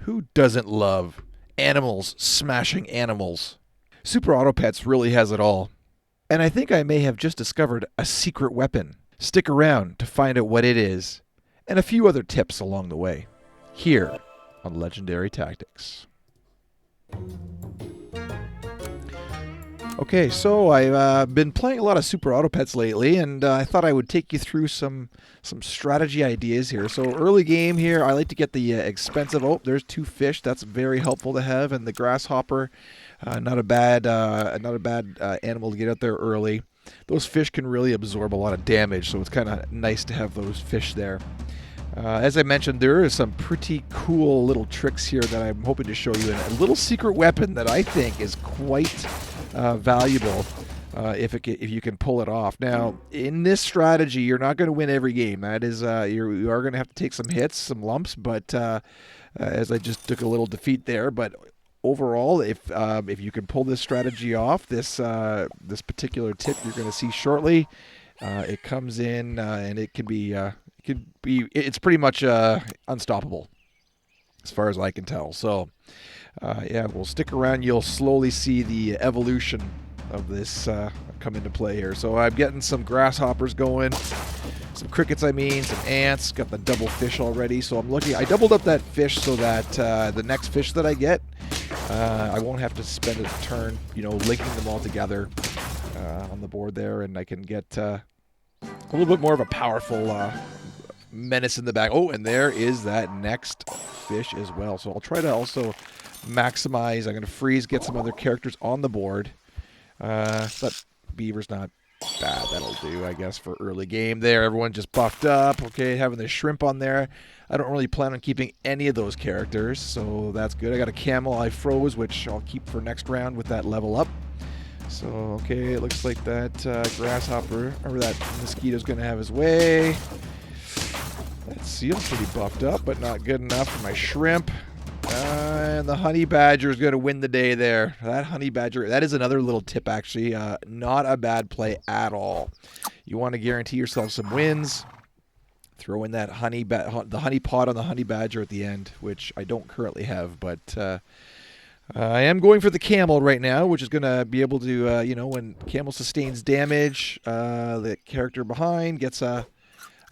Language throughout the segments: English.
Who doesn't love animals smashing animals? Super Auto Pets really has it all. And I think I may have just discovered a secret weapon. Stick around to find out what it is, and a few other tips along the way, here on Legendary Tactics. Okay, so I've been playing a lot of Super Auto Pets lately, and I thought I would take you through some strategy ideas here. So early game here, I like to get the expensive. Oh, there's 2 fish. That's very helpful to have, and the grasshopper, not a bad animal to get out there early. Those fish can really absorb a lot of damage, so it's kind of nice to have those fish there. As I mentioned, there are some pretty cool little tricks here that I'm hoping to show you, and a little secret weapon that I think is quite valuable if you can pull it off. Now, in this strategy, you're not going to win every game. That is, you are going to have to take some hits, some lumps, but as I just took a little defeat there, but overall, if you can pull this strategy off, this particular tip you're going to see shortly, it comes in and it can be it's pretty much unstoppable as far as I can tell. So yeah, we'll stick around. You'll slowly see the evolution of this come into play here. So I'm getting some grasshoppers going, some crickets, some ants. Got the double fish already. So I doubled up that fish so that the next fish that I get, I won't have to spend a turn, linking them all together on the board there, and I can get a little bit more of a powerful menace in the back. Oh, and there is that next fish as well. So I'll try to also maximize. I'm going to freeze, get some other characters on the board. But beaver's not bad. That'll do, I guess, for early game there. Everyone just buffed up. Okay, having the shrimp on there. I don't really plan on keeping any of those characters, so that's good. I got a camel I froze, which I'll keep for next round with that level up. So, okay, it looks like that grasshopper, or that mosquito's going to have his way. That seal's pretty buffed up, but not good enough for my shrimp. And the honey badger is going to win the day there. That honey badger, that is another little tip, actually. Not a bad play at all. You want to guarantee yourself some wins. Throw in that the honey pot on the honey badger at the end, which I don't currently have, but I am going for the camel right now, which is going to be able to, when camel sustains damage, the character behind gets a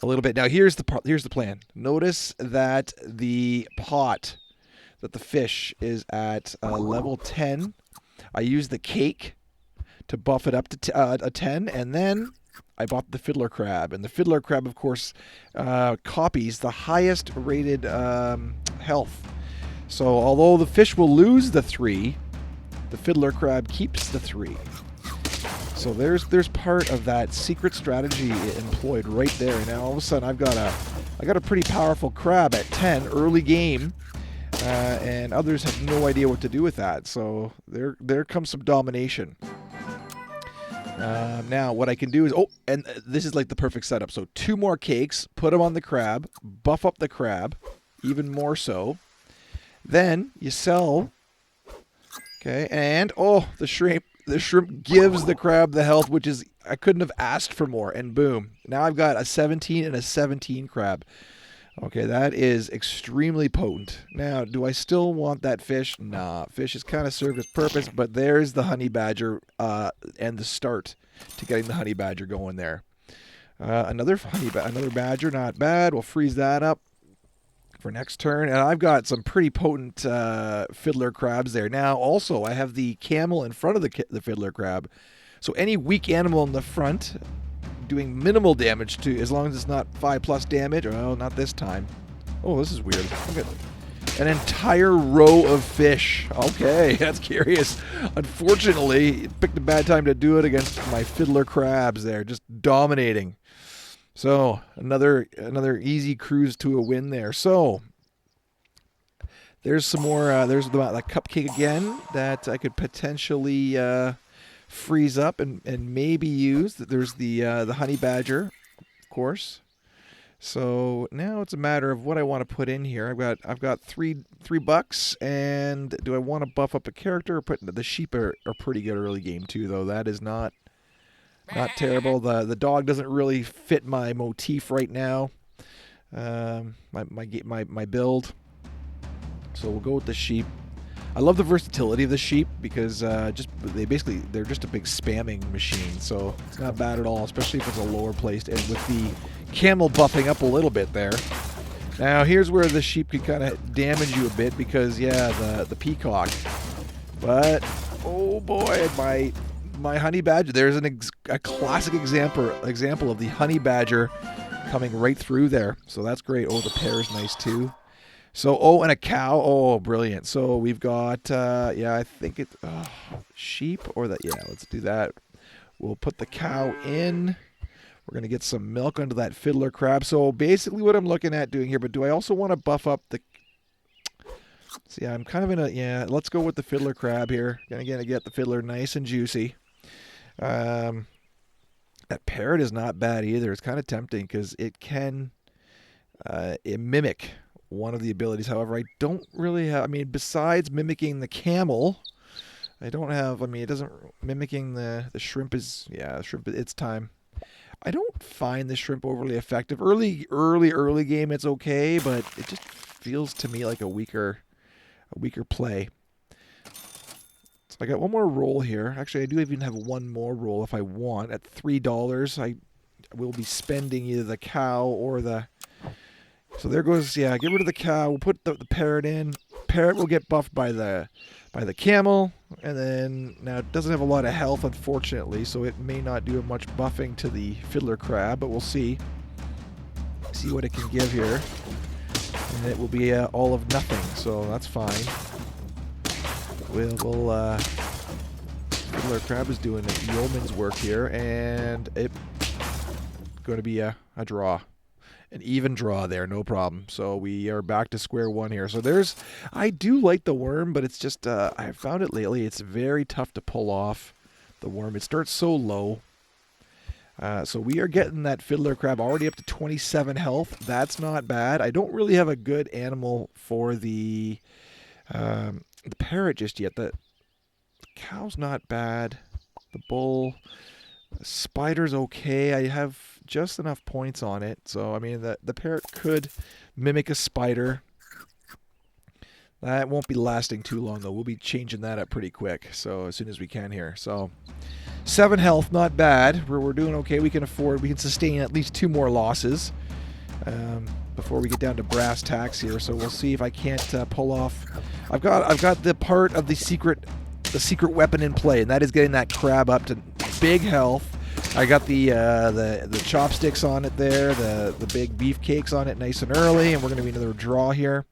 little bit. Now here's the plan. Notice that the pot, that the fish is at level 10. I use the cake to buff it up to a 10, and then I bought the fiddler crab, and the fiddler crab, of course, copies the highest rated health. So although the fish will lose the 3, the fiddler crab keeps the 3. So there's part of that secret strategy employed right there. Now all of a sudden I got a pretty powerful crab at 10 early game, and others have no idea what to do with that. So there comes some domination. Now what I can do is, and this is like the perfect setup. So 2 more cakes, put them on the crab, buff up the crab, even more so. Then you sell, okay, and the shrimp gives the crab the health, which is, I couldn't have asked for more, and boom. Now I've got a 17 and a 17 crab. Okay, that is extremely potent. Now, do I still want that fish? Nah, fish has kind of served its purpose, but there's the honey badger and the start to getting the honey badger going there. Another badger, not bad. We'll freeze that up for next turn, and I've got some pretty potent fiddler crabs there. Now, also, I have the camel in front of the fiddler crab, so any weak animal in the front doing minimal damage to, as long as it's not 5+ damage. Oh, not this time. Oh, this is weird. Look at an entire row of fish. Okay, that's curious. Unfortunately, picked a bad time to do it against my fiddler crabs there, just dominating. So another easy cruise to a win there. So there's some more. There's the cupcake again that I could potentially freeze up and maybe use. There's the honey badger, of course. So now it's a matter of what I want to put in here. I've got three bucks, and do I want to buff up a character or put the sheep are pretty good early game too, though. That is not terrible. The dog doesn't really fit my motif right now. My build. So we'll go with the sheep. I love the versatility of the sheep because they're just a big spamming machine, so it's not bad at all, especially if it's a lower placed. And with the camel buffing up a little bit there. Now here's where the sheep can kind of damage you a bit because the peacock. But oh boy, my honey badger. There's a classic example of the honey badger coming right through there. So that's great. Oh, the pear is nice too. So, and a cow. Oh, brilliant. So we've got, I think it's sheep or that. Yeah, let's do that. We'll put the cow in. We're going to get some milk onto that fiddler crab. So basically what I'm looking at doing here, but do I also want to buff up the... See, I'm kind of in a... let's go with the fiddler crab here. Gonna get the fiddler nice and juicy. That parrot is not bad either. It's kind of tempting because it can mimic one of the abilities. However, I don't really have... I mean, besides mimicking the camel, I don't have... I mean, it doesn't... Mimicking the shrimp is... Yeah, shrimp, it's time. I don't find the shrimp overly effective. Early game, it's okay, but it just feels to me like a weaker play. So I got one more roll here. Actually, I do even have one more roll if I want. At $3, I will be spending either the cow or the... So there goes, get rid of the cow. We'll put the parrot in. Parrot will get buffed by the camel. And then, now it doesn't have a lot of health, unfortunately, so it may not do much buffing to the fiddler crab, but we'll see. See what it can give here. And it will be all of nothing, so that's fine. Fiddler crab is doing yeoman's work here, and it's going to be a draw. An even draw there, no problem. So we are back to square one here. So I do like the worm, but it's just, I've found it lately, it's very tough to pull off the worm. It starts so low. So we are getting that fiddler crab already up to 27 health. That's not bad. I don't really have a good animal for the parrot just yet. The cow's not bad. The bull... The spider's okay. I have just enough points on it. So, I mean, the parrot could mimic a spider. That won't be lasting too long, though. We'll be changing that up pretty quick. So, as soon as we can here. So, 7 health, not bad. We're doing okay. We can sustain at least 2 more losses before we get down to brass tacks here. So, we'll see if I can't pull off. I've got the part of the secret weapon in play, and that is getting that crab up to big health. I got the chopsticks on it there, the big beefcakes on it nice and early, and we're going to be another draw here.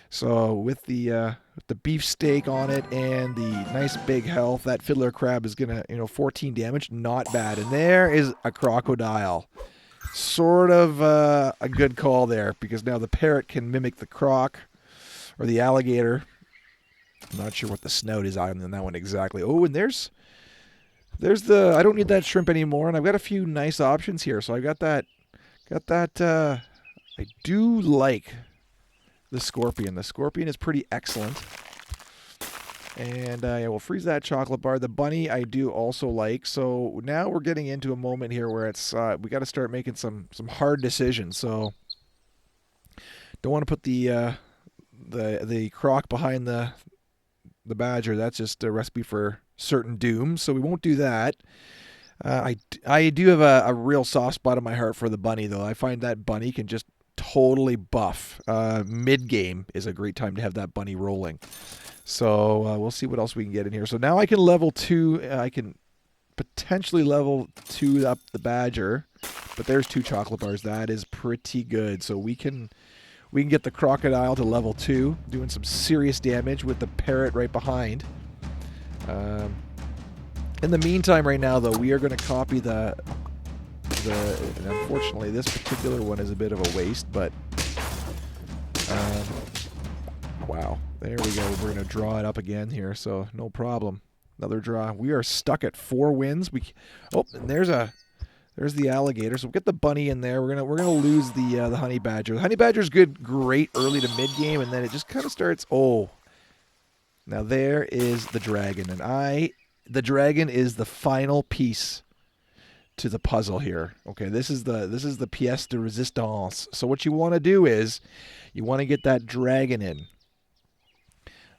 So with the beefsteak on it and the nice big health, that fiddler crab is going to, 14 damage, not bad. And there is a crocodile. Sort of a good call there, because now the parrot can mimic the croc or the alligator. I'm not sure what the snout is on that one exactly. Oh, and there's I don't need that shrimp anymore, and I've got a few nice options here. So I got that, I do like the scorpion. The scorpion is pretty excellent. And we'll freeze that chocolate bar. The bunny I do also like. So now we're getting into a moment here where it's we got to start making some hard decisions. So don't want to put the croc behind the badger. That's just a recipe for certain doom, so we won't do that. I do have a real soft spot in my heart for the bunny, though. I find that bunny can just totally buff. Mid-game is a great time to have that bunny rolling. So we'll see what else we can get in here. So now I can level 2. I can potentially level 2 up the badger, but there's 2 chocolate bars. That is pretty good. So we can get the crocodile to level 2, doing some serious damage with the parrot right behind. In the meantime, right now, though, we are going to copy and unfortunately, this particular one is a bit of a waste, but wow, there we go. We're going to draw it up again here, so no problem. Another draw. We are stuck at 4 wins. And there's the alligator. So we'll get the bunny in there. We're gonna lose the honey badger. The honey badger's great early to mid game, and then it just kind of starts. Oh, now there is the dragon, and the dragon is the final piece to the puzzle here. Okay, this is the pièce de résistance. So what you want to do is you want to get that dragon in.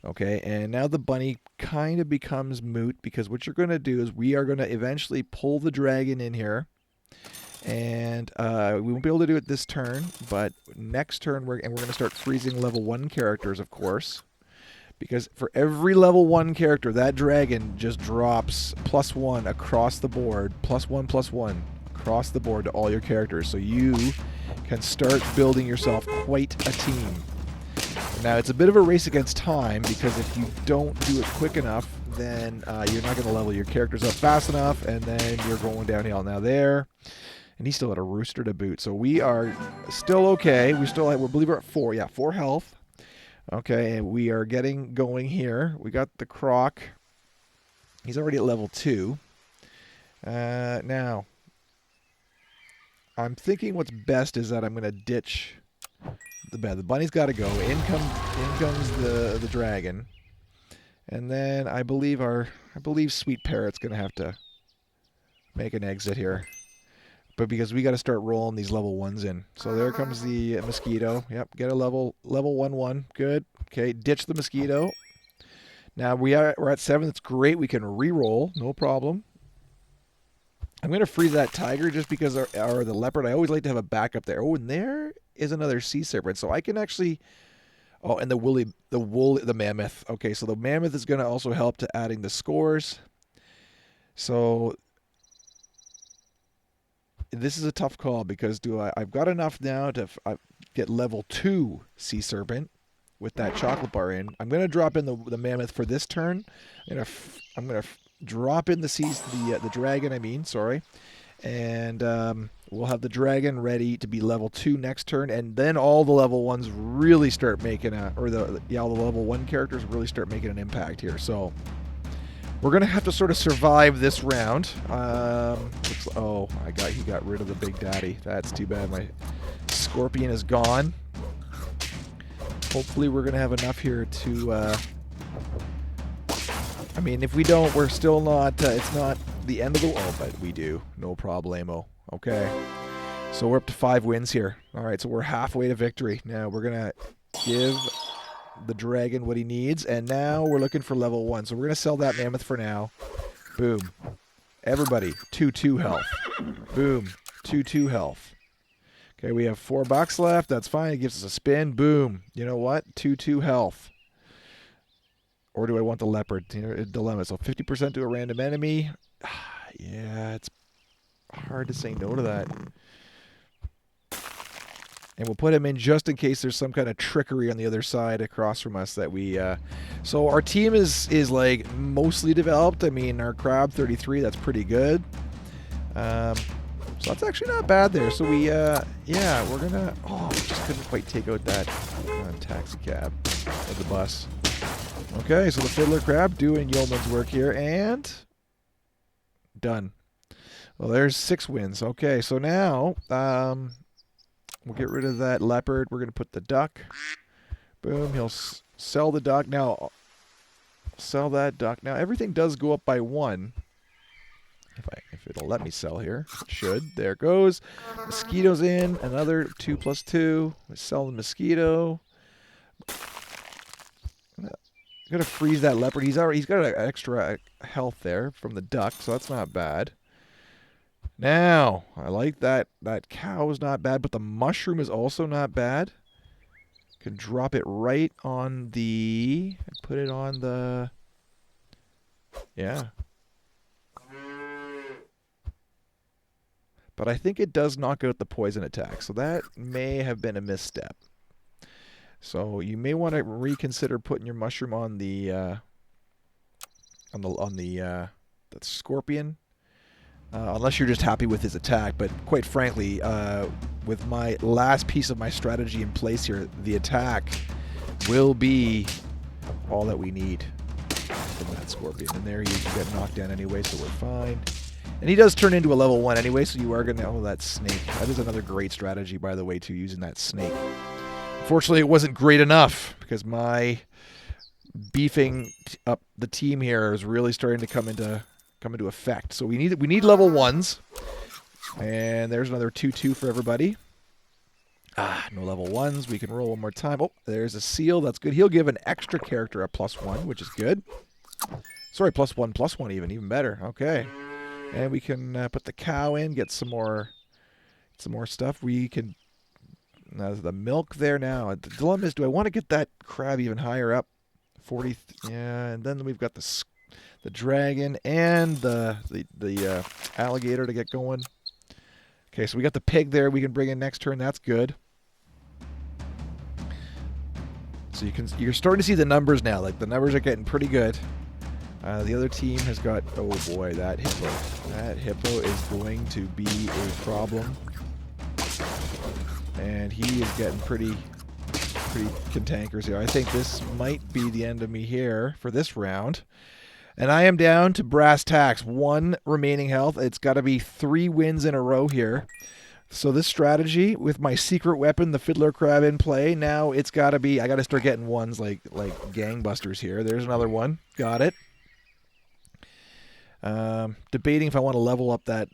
Okay, and now the bunny kind of becomes moot because what you're going to do is we are going to eventually pull the dragon in here. And we won't be able to do it this turn, but next turn we're going to start freezing level 1 characters, of course. Because for every level 1 character, that dragon just drops +1 across the board. +1/+1 across the board to all your characters. So you can start building yourself quite a team. Now, it's a bit of a race against time, because if you don't do it quick enough, then you're not going to level your characters up fast enough, and then you're going downhill. Now there, and he still had a rooster to boot, so we are still okay. We believe we're at 4. Yeah, 4 health. Okay, and we are getting going here. We got the croc. He's already at level 2. Now, I'm thinking what's best is that I'm going to ditch the bed. The bunny's got to go. In comes the dragon, and then I believe Sweet Parrot's going to have to make an exit here. But because we got to start rolling these level 1s in. So there comes the mosquito. Yep, get a level 1/1. Good. Okay, ditch the mosquito. Now we're at 7. That's great. We can re-roll. No problem. I'm going to freeze that tiger just because or the leopard. I always like to have a backup there. Oh, and there is another sea serpent. So I can actually... Oh, and the mammoth. Okay, so the mammoth is going to also help to adding the scores. So... This is a tough call because I've got enough now to get level 2 sea serpent with that chocolate bar in. I'm going to drop in the mammoth for this turn. I'm going to drop in the dragon. And we'll have the dragon ready to be level 2 next turn, and then all the level 1s really start making all the level 1 characters really start making an impact here. So. We're going to have to sort of survive this round. He got rid of the big daddy. That's too bad. My scorpion is gone. Hopefully we're going to have enough here to... I mean, if we don't, we're still not... it's not the end of the world, but we do. No problemo. Okay. So we're up to 5 wins here. All right, so we're halfway to victory. Now we're going to give... the dragon what he needs, and now we're looking for level 1, so we're going to sell that mammoth for now. Boom. Everybody, 2/2 health. Boom. 2/2 health. Okay, we have $4 left. That's fine. It gives us a spin. Boom. You know what? 2/2 health. Or do I want the leopard? A dilemma. So 50% to a random enemy. Yeah, it's hard to say no to that. And we'll put him in just in case there's some kind of trickery on the other side across from us that we... So our team is like mostly developed. I mean, our crab 33, that's pretty good. So that's actually not bad there. So we, we're going to... Oh, we just couldn't quite take out that taxi cab or the bus. Okay, so the fiddler crab doing yeoman's work here, and... Done. Well, there's 6 wins. Okay, so now... we'll get rid of that leopard. We're going to put the duck. Boom. He'll sell the duck. Now, sell that duck. Now, everything does go up by 1. If it'll let me sell here. It should. There it goes. Mosquito's in. Another 2+2. We sell the mosquito. I'm going to freeze that leopard. He's got an extra health there from the duck, so that's not bad. Now, I like that. That cow is not bad, but the mushroom is also not bad. Can drop it right on the... Put it on the... Yeah. But I think it does knock out the poison attack, so that may have been a misstep. So you may want to reconsider putting your mushroom on the scorpion. Unless you're just happy with his attack, but quite frankly, with my last piece of my strategy in place here, the attack will be all that we need from that scorpion. And there you get knocked down anyway, so we're fine. And he does turn into a level 1 anyway, so you are going to... Oh, that snake. That is another great strategy, by the way, too, using that snake. Unfortunately, it wasn't great enough, because my beefing up the team here is really starting to come into effect. So we need level 1s. And there's another 2/2 for everybody. No level 1s. We can roll one more time. Oh, there's a seal. That's good. He'll give an extra character a +1, which is good. Sorry, +1/+1 even better. Okay. And we can put the cow in, get some more stuff. We can the milk there now. The dilemma is, do I want to get that crab even higher up? 40. Yeah, and then we've got the dragon and the alligator to get going. Okay, so we got the pig there. We can bring in next turn. That's good. So you're starting to see the numbers now. Like, the numbers are getting pretty good. The other team has got, oh boy, that hippo. That hippo is going to be a problem. And he is getting pretty cantankerous here. I think this might be the end of me here for this round. And I am down to brass tacks. 1 remaining health. It's got to be 3 wins in a row here. So this strategy with my secret weapon, the fiddler crab, in play, now it's got to be, I got to start getting ones like gangbusters here. There's another one. Got it. Debating if I want to level up that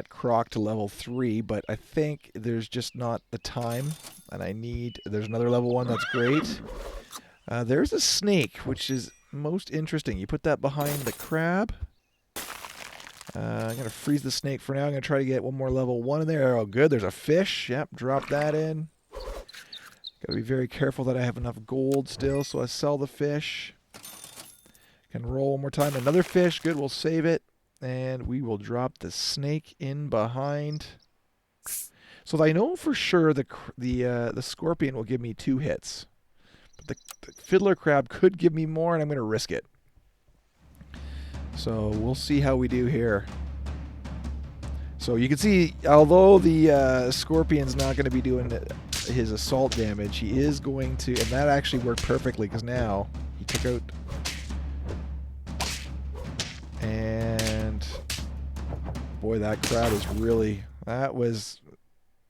croc to level 3, but I think there's just not the time, and there's another level 1. That's great. There's a snake, which is most interesting. You put that behind the crab. I'm going to freeze the snake for now. I'm going to try to get one more level 1 in there. Oh, good. There's a fish. Yep, drop that in. Got to be very careful that I have enough gold still, so I sell the fish. Can roll one more time. Another fish. Good, we'll save it. And we will drop the snake in behind. So I know for sure the scorpion will give me 2 hits. But the fiddler crab could give me more, and I'm going to risk it. So we'll see how we do here. So you can see, although the scorpion's not going to be doing his assault damage, he is going to, and that actually worked perfectly because now he took out. And boy, that crowd is really, that was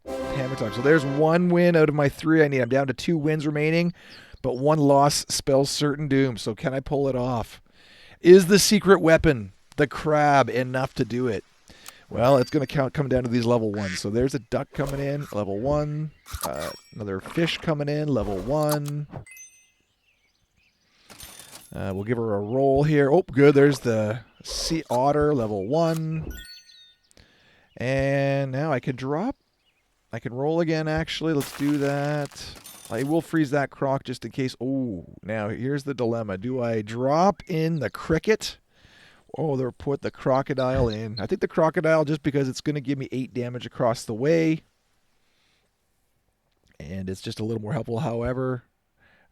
hammer time. So there's 1 win out of my 3 I need. I'm down to 2 wins remaining, but 1 loss spells certain doom. So can I pull it off? Is the secret weapon, the crab, enough to do it? Well, it's going to come down to these level 1s. So there's a duck coming in, level 1. Another fish coming in, level 1. We'll give her a roll here. Oh, good. There's the sea otter, level 1. And now I can drop. I can roll again, actually. Let's do that. I will freeze that croc just in case. Oh, now here's the dilemma. Do I drop in the cricket? Oh, they'll put the crocodile in. I think the crocodile, just because it's going to give me 8 damage across the way. And it's just a little more helpful. However,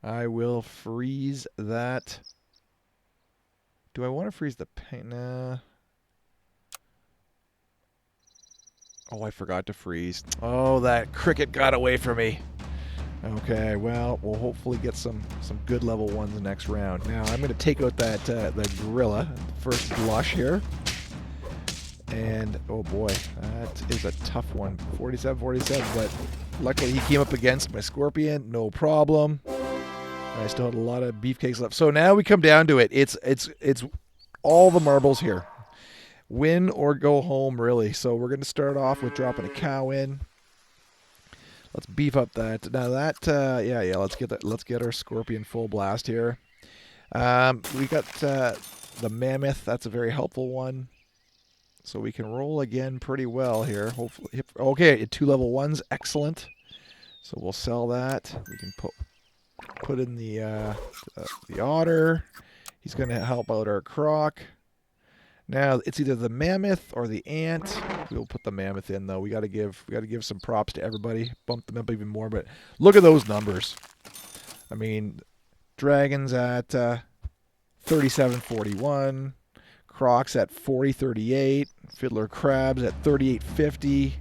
I will freeze that. Do I want to freeze the paint? Nah. Oh, I forgot to freeze. Oh, that cricket got away from me. Okay, well, we'll hopefully get some good level 1s next round. Now, I'm going to take out that the gorilla, first blush here. And, oh boy, that is a tough one. 47, but luckily he came up against my scorpion, no problem. I still had a lot of beefcakes left. So now we come down to it. It's all the marbles here. Win or go home, really. So we're going to start off with dropping a cow in. Let's beef up that. Now that, yeah. Let's get our scorpion full blast here. We got the mammoth. That's a very helpful one. So we can roll again pretty well here. Hopefully, okay, 2 level 1s, excellent. So we'll sell that. We can put in the otter. He's going to help out our croc. Now it's either the mammoth or the ant. We'll put the mammoth in though. We got to give some props to everybody. Bump them up even more. But look at those numbers. I mean, dragons at 37.41, crocs at 40.38, fiddler crabs at 38.50.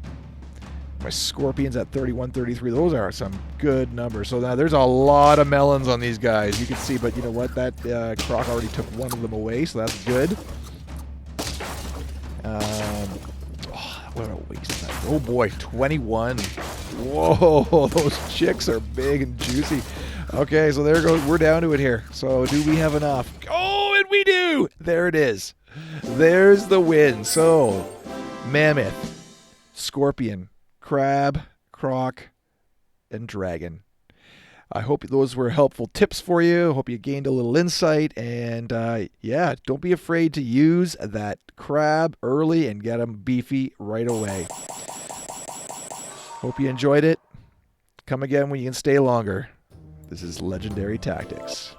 My scorpions at 31.33. Those are some good numbers. So now there's a lot of melons on these guys. You can see, but you know what? That croc already took one of them away, so that's good. What a waste of time. Oh boy, 21. Whoa, those chicks are big and juicy. Okay, so there goes. We're down to it here. So do we have enough? Oh, and we do. There it is. There's the win. So mammoth, scorpion, crab, croc, and dragon. I hope those were helpful tips for you. Hope you gained a little insight. And yeah, don't be afraid to use that crab early and get them beefy right away. Hope you enjoyed it. Come again when you can stay longer. This is Legendary Tactics.